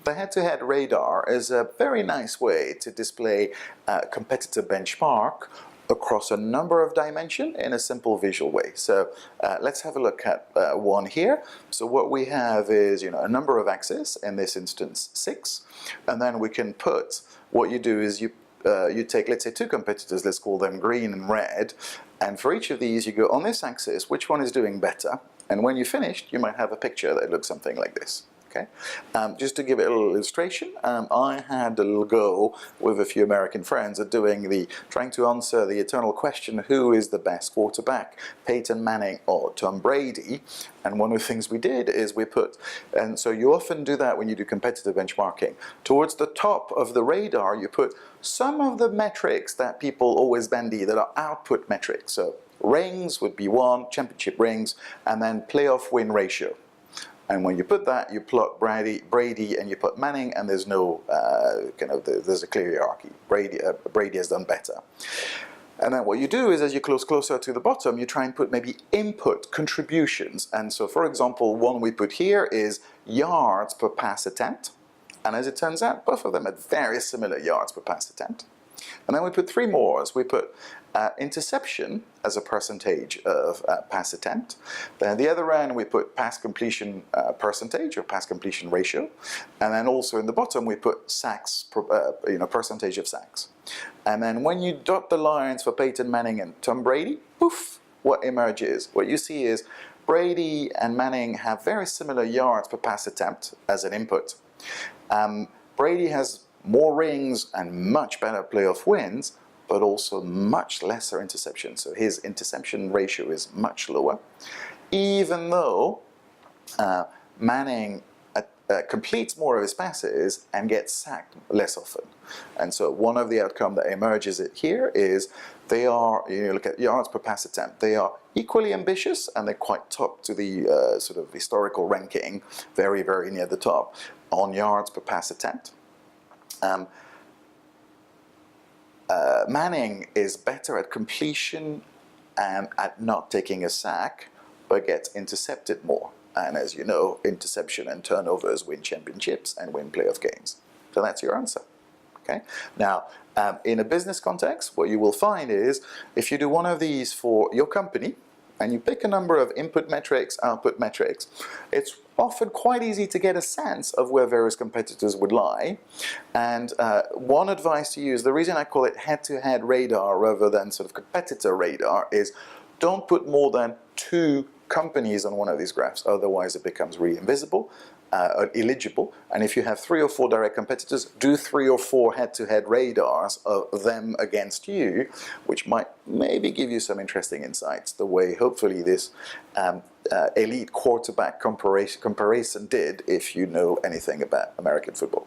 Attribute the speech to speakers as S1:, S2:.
S1: The head-to-head radar is a very nice way to display a competitor benchmark across a number of dimensions in a simple visual way. So let's have a look at one here. So what we have is, a number of axes, in this instance 6, and then we can put, what you do is you take, let's say, 2 competitors, let's call them green and red, and for each of these you go on this axis, which one is doing better, and when you're finished you might have a picture that looks something like this. Okay. Just to give it a little illustration, I had a little go with a few American friends at trying to answer the eternal question, who is the best quarterback, Peyton Manning or Tom Brady? And one of the things we did is we put, and so you often do that when you do competitive benchmarking, towards the top of the radar you put some of the metrics that people always bandy, that are output metrics. So rings would be one, championship rings, and then playoff win ratio. And when you put that, you plot Brady and you put Manning, and there's no there's a clear hierarchy. Brady has done better. And then what you do is, as you closer to the bottom, you try and put maybe input contributions. And so, for example, one we put here is yards per pass attempt. And as it turns out, both of them had very similar yards per pass attempt. And then we put 3 more. We put interception as a percentage of pass attempt. Then at the other end we put pass completion percentage, or pass completion ratio. And then also in the bottom we put sacks, percentage of sacks. And then when you dot the lines for Peyton Manning and Tom Brady, poof, what emerges? What you see is Brady and Manning have very similar yards per pass attempt as an input. Brady has more rings and much better playoff wins, but also much lesser interceptions. So his interception ratio is much lower, even though Manning completes more of his passes and gets sacked less often. And so one of the outcomes that emerges here is they are, you look at yards per pass attempt, they are equally ambitious, and they're quite top to the sort of historical ranking, very, very near the top on yards per pass attempt. Manning is better at completion and at not taking a sack, but gets intercepted more. And as you know, interception and turnovers win championships and win playoff games. So that's your answer. Okay. Now, in a business context, what you will find is, if you do one of these for your company, and you pick a number of input metrics, output metrics, it's often quite easy to get a sense of where various competitors would lie. And one advice to use, the reason I call it head-to-head radar rather than sort of competitor radar, is don't put more than 2 companies on one of these graphs, otherwise it becomes really invisible, illegible. And if you have 3 or 4 direct competitors, do 3 or 4 head-to-head radars of them against you, which might maybe give you some interesting insights, the way hopefully this elite quarterback comparison did, if you know anything about American football.